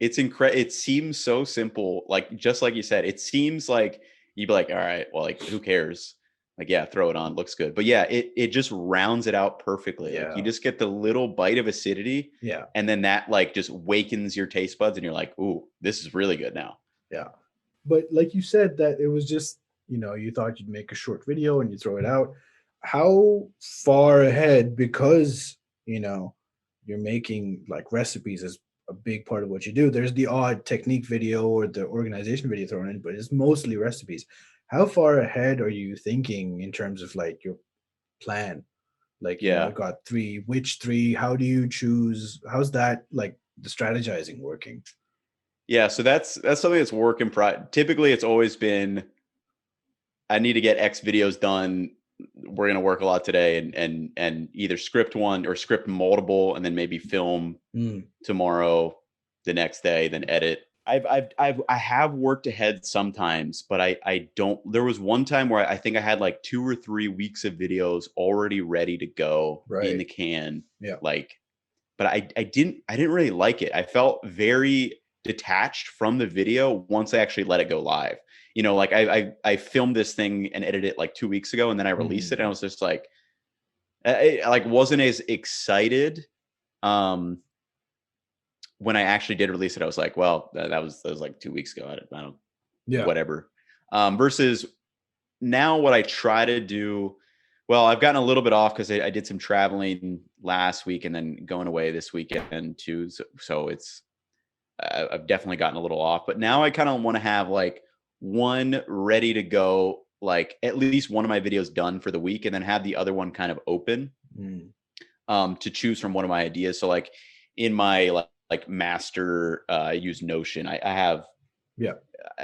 it's incredible. It seems so simple. Like just like you said, it seems like you'd be like, all right, well, like who cares? like, yeah, throw it on, looks good. But yeah, it just rounds it out perfectly. Like you Yeah. just get the little bite of acidity, Yeah. and then that like just wakens your taste buds, and you're like, ooh, this is really good now. Yeah. But like you said, that it was just, you thought you'd make a short video and you throw it out. How far ahead, because, you know, you're making like recipes is a big part of what you do. There's the odd technique video or the organization video thrown in, but it's mostly recipes. How far ahead are you thinking in terms of like your plan? Like, Yeah. I've got three, which three? How do you choose? How's that like the strategizing working? Yeah, so that's something that's work in typically it's always been I need to get X videos done. We're gonna work a lot today, and either script one or script multiple, and then maybe film Mm, tomorrow, the next day, then edit. I have worked ahead sometimes, but I don't. There was one time where I think I had like 2 or 3 weeks of videos already ready to go in right. the can, Yeah. like, but I didn't really like it. I felt very detached from the video once I actually let it go live. Like I filmed this thing and edited it like 2 weeks ago, and then I released it, and I Mm, was just like, I like wasn't as excited. Um, when I actually did release it, I was like, well, that was like 2 weeks ago. I don't yeah. whatever. Versus now, what I try to do. Well, I've gotten a little bit off because I did some traveling last week and then going away this weekend too. So it's I've definitely gotten a little off, but now I kind of want to have like one ready to go, like at least one of my videos done for the week, and then have the other one kind of open Mm, to choose from one of my ideas. So like in my like master, I use Notion. I have yeah.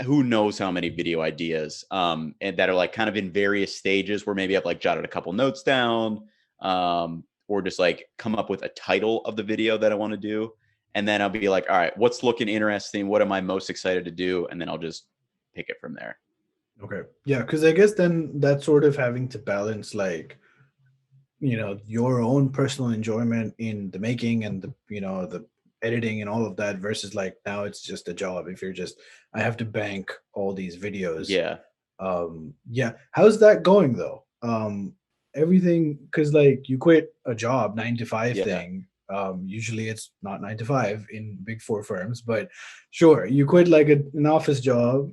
who knows how many video ideas and that are like kind of in various stages where maybe I've like jotted a couple notes down or just like come up with a title of the video that I want to do, and then I'll be like, all right, what's looking interesting, what am I most excited to do, and then I'll just pick it from there. Okay. Yeah, because I guess then that's sort of having to balance like, your own personal enjoyment in the making and the editing and all of that versus like now it's just a job. If you're just I have to bank all these videos. Yeah. Yeah. How's that going though? Everything because like you quit a job 9 to 5 Yeah. thing. Usually it's not 9 to 5 in big four firms, but sure, you quit like an office job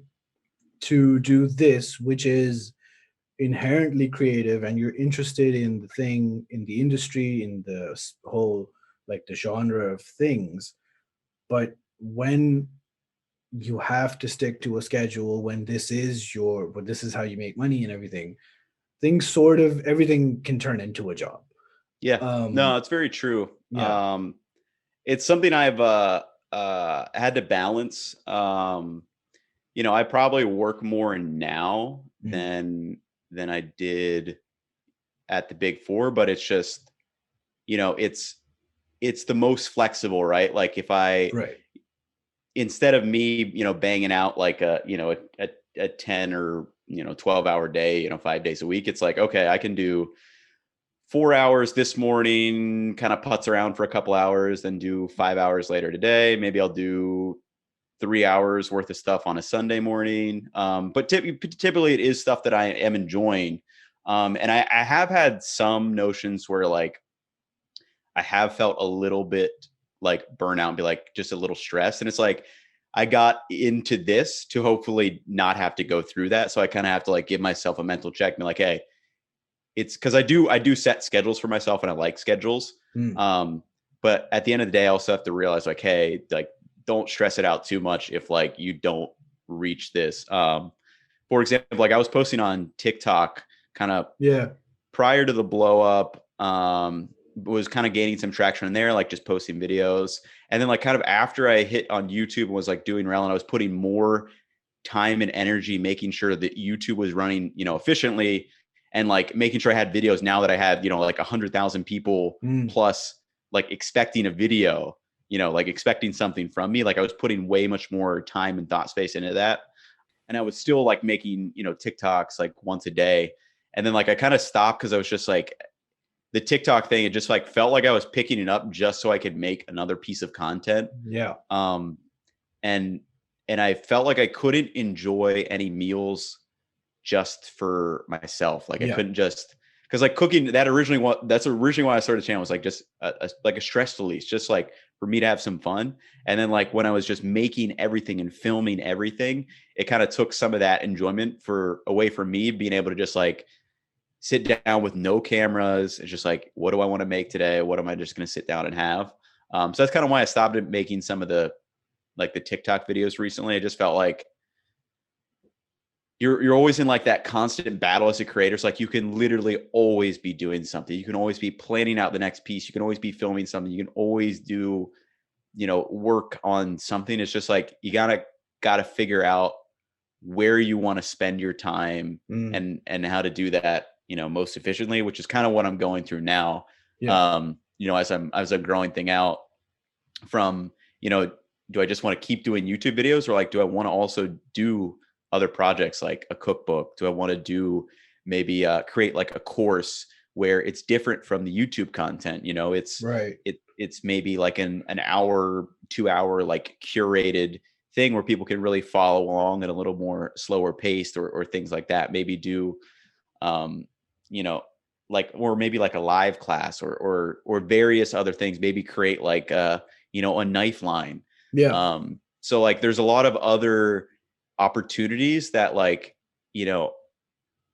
to do this, which is inherently creative, and you're interested in the thing, in the industry, in the whole like the genre of things. But when you have to stick to a schedule, when this is how you make money and everything, things sort of everything can turn into a job. Yeah. No, um it's very true. yeah. It's something I've had to balance. I probably work more now Mm, than I did at the big four, but it's just, it's the most flexible, right? Like if I, right. instead of me, banging out like a 10 or, 12-hour day, 5 days a week, it's like, okay, I can do 4 hours this morning, kind of putz around for a couple hours, then do 5 hours later today. Maybe I'll do 3 hours worth of stuff on a Sunday morning. But typically it is stuff that I am enjoying. And I have had some notions where like I have felt a little bit like burnout and be like just a little stressed. And it's like I got into this to hopefully not have to go through that. So I kind of have to like give myself a mental check and be like, hey, it's because I do set schedules for myself and I like schedules. Mm, Um, but at the end of the day, I also have to realize like, hey, like don't stress it out too much if like you don't reach this. For example, like I was posting on TikTok kind of yeah. prior to the blow up, was kind of gaining some traction in there, like just posting videos. And then like kind of after I hit on YouTube and was like doing well, and I was putting more time and energy making sure that YouTube was running, efficiently, and like making sure I had videos now that I had, like 100,000 people Mm, plus like expecting a video, like expecting something from me. Like I was putting way much more time and thought space into that. And I was still like making, TikToks like once a day. And then like I kind of stopped because I was just like the TikTok thing, it just like felt like I was picking it up just so I could make another piece of content. yeah. Um and and I felt like I couldn't enjoy any meals just for myself. Like I Yeah. couldn't just, because like cooking, that's originally why I started the channel, was like just like a stress release, just like for me to have some fun. And then like when I was just making everything and filming everything, it kind of took some of that enjoyment away from me being able to just like sit down with no cameras. It's just like, what do I want to make today? What am I just going to sit down and have? So that's kind of why I stopped making some of the like the TikTok videos recently. I just felt like you're always in like that constant battle as a creator. It's like you can literally always be doing something. You can always be planning out the next piece. You can always be filming something. You can always do, work on something. It's just like you gotta figure out where you want to spend your time Mm. and how to do that, most efficiently, which is kind of what I'm going through now. Yeah. As I'm growing thing out from, do I just want to keep doing YouTube videos, or like, do I want to also do other projects like a cookbook? Do I want to do maybe create like a course where it's different from the YouTube content? Right. It's maybe like an hour, 2 hour, like curated thing where people can really follow along at a little more slower paced, or things like that. Maybe do, um, you know, or maybe like a live class, or various other things. Maybe create like a knife line. Yeah. So like there's a lot of other opportunities that like, you know,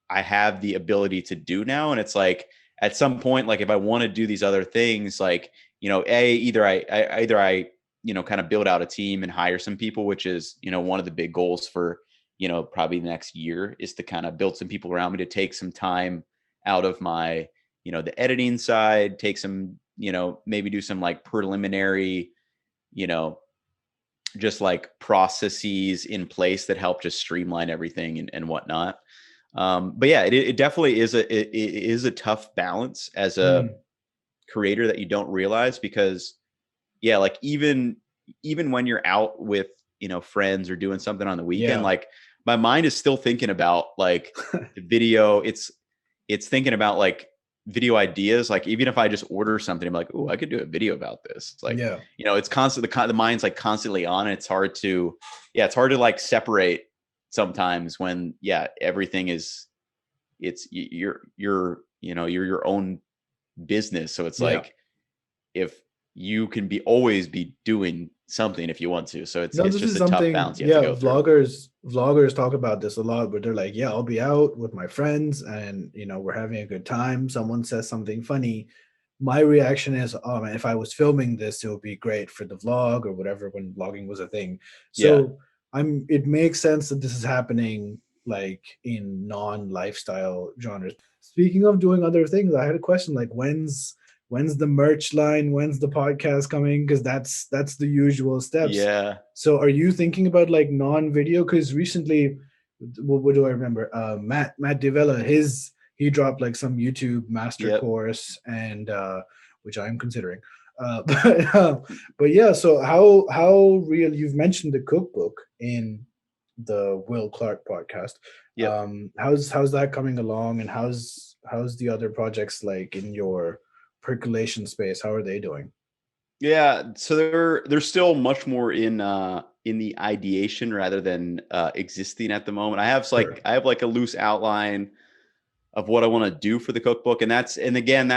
I have the ability to do now. And it's like at some point, like if I want to do these other things, like, either I kind of build out a team and hire some people, which is, one of the big goals for, probably the next year, is to kind of build some people around me to take some time out of my, the editing side, take some, maybe do some like preliminary, you know, just like processes in place that help just streamline everything and whatnot. But yeah, it definitely is a tough balance as a Mm. creator that you don't realize, because yeah, like even when you're out with, friends or doing something on the weekend, Yeah. like my mind is still thinking about like the video. It's thinking about like video ideas. Like even if I just order something, I'm like, oh, I could do a video about this. It's like, Yeah. it's constant. The mind's like constantly on, and it's hard to like separate sometimes when, yeah, everything is, you're your own business. So it's Yeah. like, if you can always be doing something if you want to. So it's No, it's this just is a tough something, balance you have to yeah, go through. vloggers talk about this a lot, but they're like, yeah, I'll be out with my friends and we're having a good time. Someone says something funny. My reaction is, oh man, if I was filming this, it would be great for the vlog or whatever when vlogging was a thing. Yeah. So it makes sense that this is happening like in non-lifestyle genres. Speaking of doing other things, I had a question like when's the merch line? When's the podcast coming? Because that's the usual steps. Yeah. So are you thinking about like non-video? Because recently, what do I remember? Matt Devella, he dropped like some YouTube master Yep. course, and which I'm considering. But yeah, so how real? You've mentioned the cookbook in the Will Clark podcast. Yep. How's that coming along, and how's the other projects like in your percolation space? How are they doing? Yeah. So they're still much more in the ideation rather than existing at the moment. Sure. I have like a loose outline of what I want to do for the cookbook. And again,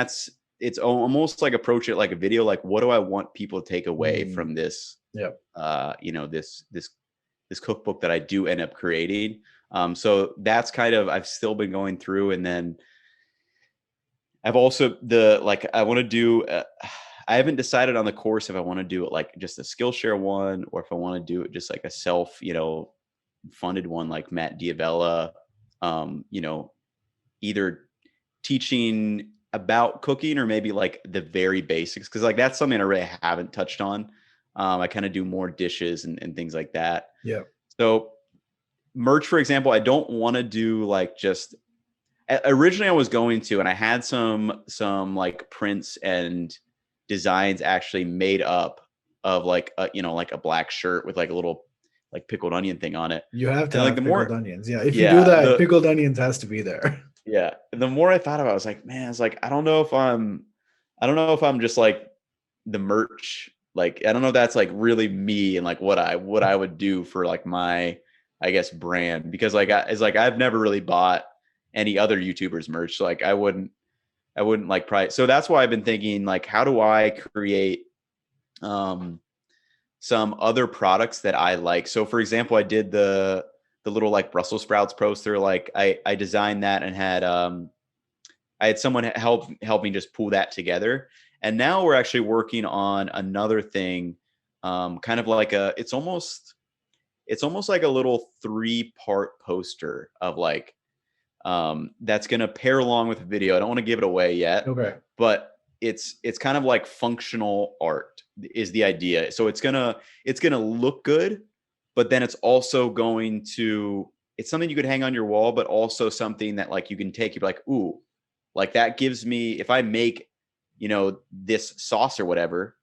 it's almost like approach it like a video. Like, what do I want people to take away Mm, from this, yeah. this cookbook that I do end up creating? So that's kind of, I've still been going through. And then I've also I want to do, I haven't decided on the course if I want to do it like just a Skillshare one, or if I want to do it just like a self, funded one like Matt Diabella, either teaching about cooking or maybe like the very basics. Cause like that's something I really haven't touched on. I kind of do more dishes and things like that. Yeah. So merch, for example, I don't want to do like just, originally I was going to, and I had some like prints and designs actually made up of like like a black shirt with like a little like pickled onion thing on it. You have to And like have the pickled more, onions. Yeah. If you do yeah, that, pickled onions has to be there. yeah, the more I thought about it, I was like, man, it's like I don't know if I'm just like the merch. Like I don't know if that's like really me and like what I would do for like my I guess, brand, because like it's like I've never really bought any other YouTubers merch. So, like I wouldn't like probably. So that's why I've been thinking, like, how do I create um some other products that I like? So for example, I did the little like Brussels sprouts poster. Like I designed that and had I had someone help me just pull that together. And now we're actually working on another thing, kind of like it's almost like a little 3-part poster of like that's going to pair along with a video. I don't want to give it away yet, Okay. but it's kind of like functional art is the idea. So it's gonna look good, but then it's also going to it's something you could hang on your wall, but also something that like you can take. You're like, ooh, like that gives me, if I make, this sauce or whatever,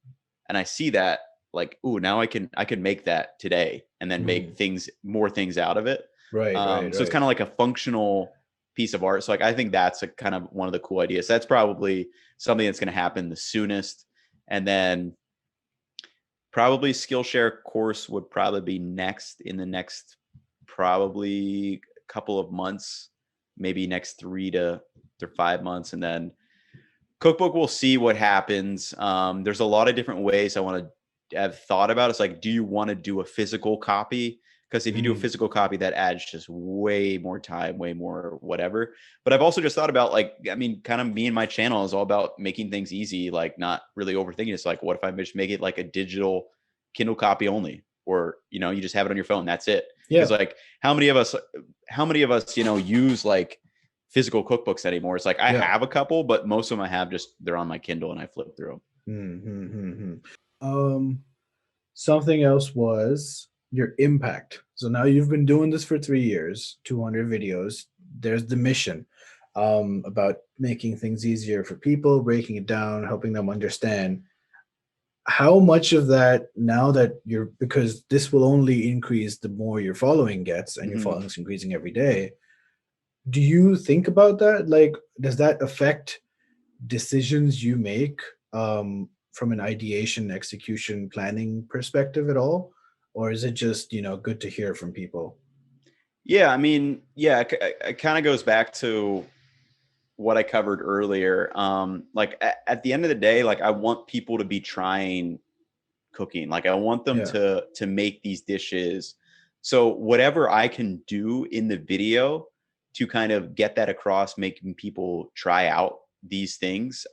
and I see that, like, ooh, now I can make that today and then make Mm. more things out of it. Right, right, So it's right. kind of like a functional piece of art. So like I think that's a kind of one of the cool ideas. That's probably something that's going to happen the soonest. And then probably Skillshare course would probably be next in the next probably couple of months, maybe next 3 to 5 months. And then cookbook, we'll see what happens. There's a lot of different ways I want to have thought about. It's like, do you want to do a physical copy? Because if you do a Mm. physical copy, that adds just way more time, way more whatever. But I've also just thought about, like, I mean, kind of me and my channel is all about making things easy, like not really overthinking. It's like, what if I just make it like a digital Kindle copy only, or you just have it on your phone. That's it. Because Yeah. like, how many of us, use like physical cookbooks anymore? It's like I Yeah. have a couple, but most of them I have just they're on my Kindle and I flip through Mm-hmm. Something else was your impact. So now you've been doing this for 3 years, 200 videos. There's the mission, about making things easier for people, breaking it down, helping them understand. How much of that, now that you're, because this will only increase the more your following gets, and your them. following's increasing every day, do you think about that? Like, does that affect decisions you make, from an ideation, execution, planning perspective at all? Or is it just, good to hear from people? Yeah, I mean, yeah, it kind of goes back to what I covered earlier. Like at the end of the day, like I want people to be trying cooking. Like I want them Yeah. to make these dishes. So whatever I can do in the video to kind of get that across, making people try out these things,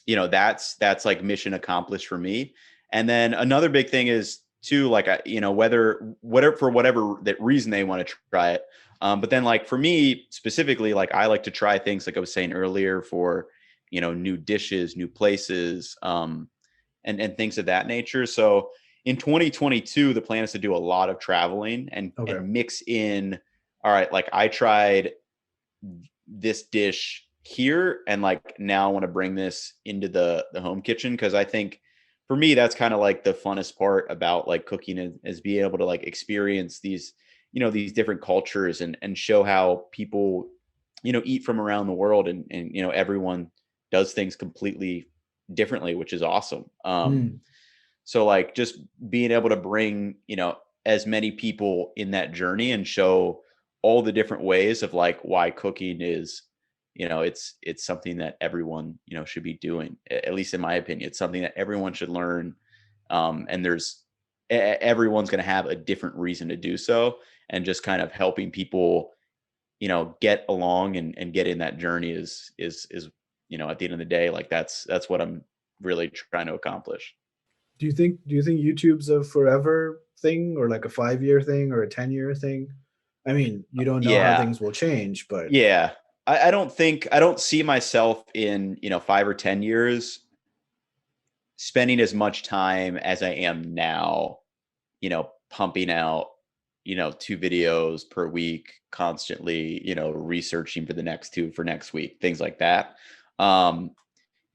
that's like mission accomplished for me. And then another big thing is too, like whether for whatever that reason they want to try it. But then like for me specifically, like I like to try things, like I was saying earlier, for new dishes, new places, and things of that nature. So in 2022, the plan is to do a lot of traveling Okay. and mix in. All right, like I tried this dish here, and like now I want to bring this into the home kitchen, because I think for me that's kind of like the funnest part about like cooking is being able to like experience these different cultures, and show how people eat from around the world, and everyone does things completely differently, which is awesome. Mm. So like just being able to bring, as many people in that journey and show all the different ways of like why cooking is, it's something that everyone, should be doing. At least in my opinion, it's something that everyone should learn. And everyone's going to have a different reason to do so. And just kind of helping people, get along and get in that journey is, at the end of the day, like that's what I'm really trying to accomplish. Do you think YouTube's a forever thing, or like a 5-year thing, or a 10-year thing? I mean, you don't know how Yeah. things will change, but Yeah. I don't see myself in, 5 or 10 years spending as much time as I am now, pumping out, 2 videos per week constantly, researching for the next two for next week, things like that. Um,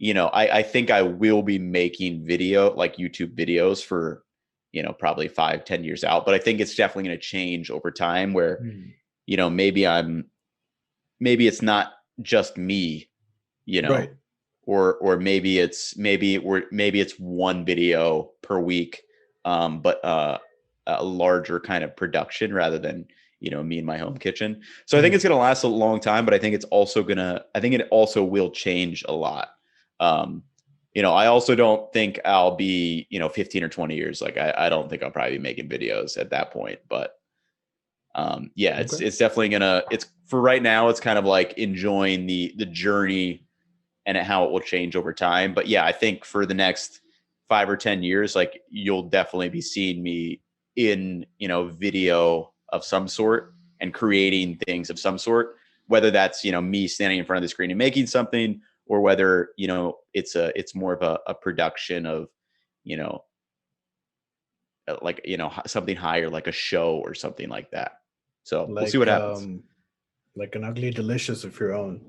I think I will be making like YouTube videos for, probably 5, 10 years out, but I think it's definitely going to change over time where, mm, maybe it's not just me, you know, right. or maybe it's one video per week, but a larger kind of production rather than, me in my home kitchen. So I think it's going to last a long time, but I think I think it also will change a lot. I also don't think I'll be, 15 or 20 years. Like, I don't think I'll probably be making videos at that point, but yeah, it's definitely it's for right now, it's kind of like enjoying the journey and how it will change over time. But yeah, I think for the next 5 or 10 years, like, you'll definitely be seeing me in, video of some sort and creating things of some sort, whether that's, me standing in front of the screen and making something, or whether, it's more of a production of, you know, like, something higher, like a show or something like that. So we'll see what happens. Like an ugly delicious of your own.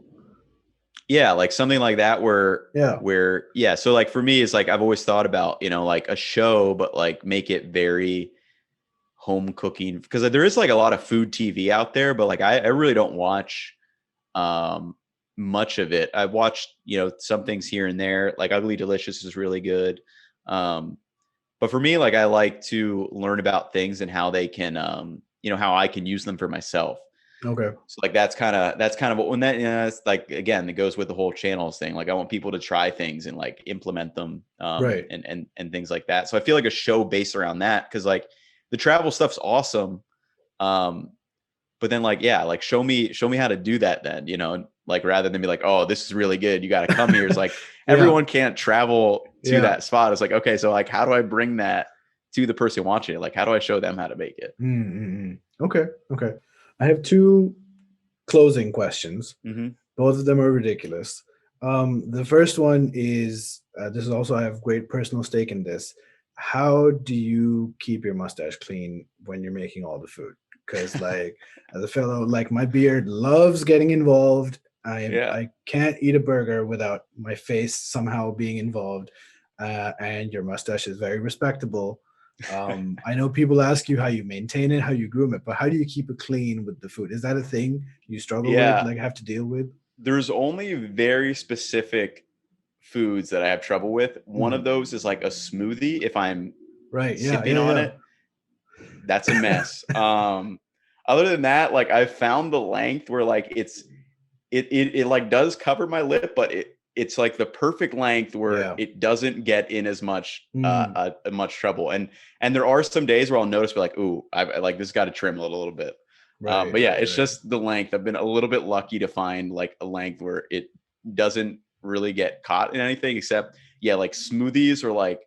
Yeah, like something like that Yeah. yeah. So like for me, it's like I've always thought about, like a show, but like make it very home cooking, because there is like a lot of food TV out there, but like I really don't watch much of it. I've watched, some things here and there. Like Ugly Delicious is really good. But for me, like I like to learn about things and how they can how I can use them for myself. Okay. So like that's kind of what, when that, it's like, again, it goes with the whole channels thing. Like I want people to try things and like implement them, Right. and things like that. So I feel like a show based around that, because like the travel stuff's awesome, but then like, yeah, like show me how to do that then, like rather than be like, oh, this is really good, you got to come here. It's like Yeah. everyone can't travel to Yeah. that spot. It's like, okay, so like how do I bring that to the person watching it? Like how do I show them how to make it? Okay. Okay. I have two closing questions. Mm-hmm. Both of them are ridiculous. The first one is this is also, I have great personal stake in this. How do you keep your mustache clean when you're making all the food? Because like as a fellow, like my beard loves getting involved. Yeah. I can't eat a burger without my face somehow being involved. And your mustache is very respectable. I know people ask you how you maintain it, how you groom it, but how do you keep it clean with the food? Is that a thing you struggle with, Yeah. like have to deal with? There's only very specific foods that I have trouble with. One of those is like a smoothie. If I'm Right. Yeah. sipping Yeah. on Yeah. it, that's a mess. Other than that, like I've found the length where like it like does cover my lip, but it's like the perfect length where Yeah. it doesn't get in as much Mm. much trouble. And there are some days where I'll notice, be like, ooh, I like this, got to trim a little bit. Right. But yeah, Right. it's Right. just the length. I've been a little bit lucky to find like a length where it doesn't really get caught in anything, except, yeah, like smoothies or like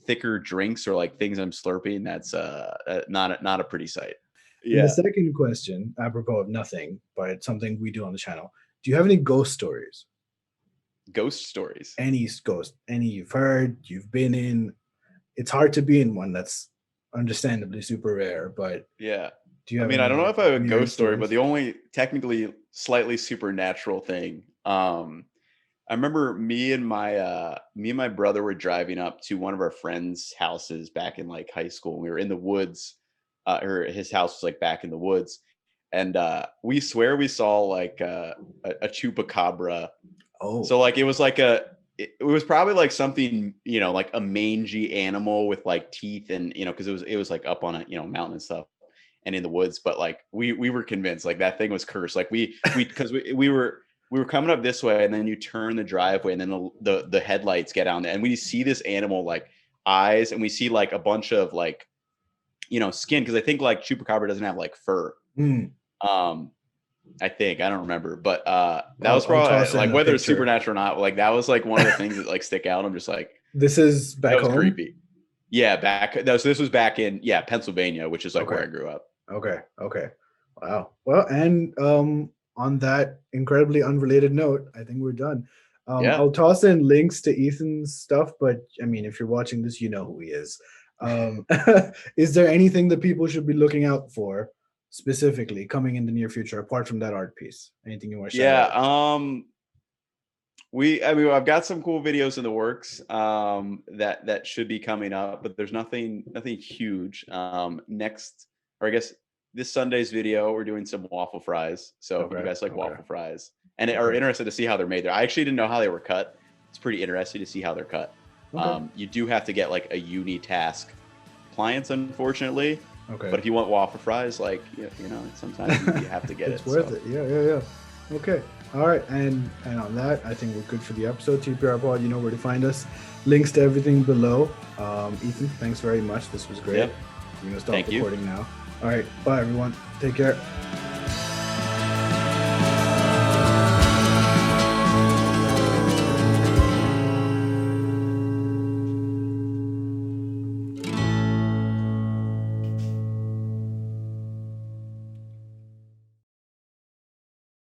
thicker drinks or like things I'm slurping. That's not a pretty sight. And the Yeah. second question, apropos of nothing, but it's something we do on the channel. Do you have any ghost stories? Ghost stories. Any ghost, any you've heard, you've been in? It's hard to be in one. That's understandably super rare, but Yeah. do you I have mean, I any don't know like if I have a weird ghost story, but stories? the only technically slightly supernatural thing, I remember me and my brother were driving up to one of our friends' houses back in like high school. We were in the woods, or his house was like back in the woods, and we swear we saw like a chupacabra. Oh. So like it was like it was probably like something, like a mangy animal with like teeth, and because it was like up on a mountain and stuff and in the woods. But like we were convinced like that thing was cursed. Like because we were coming up this way, and then you turn the driveway, and then the headlights get on there, and we see this animal like eyes, and we see like a bunch of like skin, because I think like chupacabra doesn't have like fur. Mm. Um, I think, I don't remember, but that was I'll probably toss in like, a whether it's picture. supernatural or not, like that was like one of the things that like stick out. I'm just like, This is that back was home. creepy. Yeah, so this was back in Pennsylvania, which is like where Okay. I grew up. Okay. Okay. Wow. Well, and on that incredibly unrelated note, I think we're done. Yeah. I'll toss in links to Ethan's stuff, but I mean, if you're watching this, you know who he is. Is there anything that people should be looking out for specifically coming in the near future, apart from that art piece? Anything you want to shout Yeah. out? I mean, I've got some cool videos in the works that should be coming up, but there's nothing huge. Next, or I guess this Sunday's video, we're doing some waffle fries. So if you Okay. guys like Okay. waffle fries and are Okay. interested to see how they're made, I actually didn't know how they were cut. It's pretty interesting to see how they're cut. Okay. You do have to get like a unitask appliance, unfortunately. Okay. But if you want waffle fries, like sometimes you have to get It's it. worth So. it. Yeah. Okay. All right. And on that, I think we're good for the episode. TPR Pod, you know where to find us. Links to everything below. Ethan, thanks very much. This was great. Yep. I'm gonna stop Thank you. recording now. All right. Bye everyone. Take care.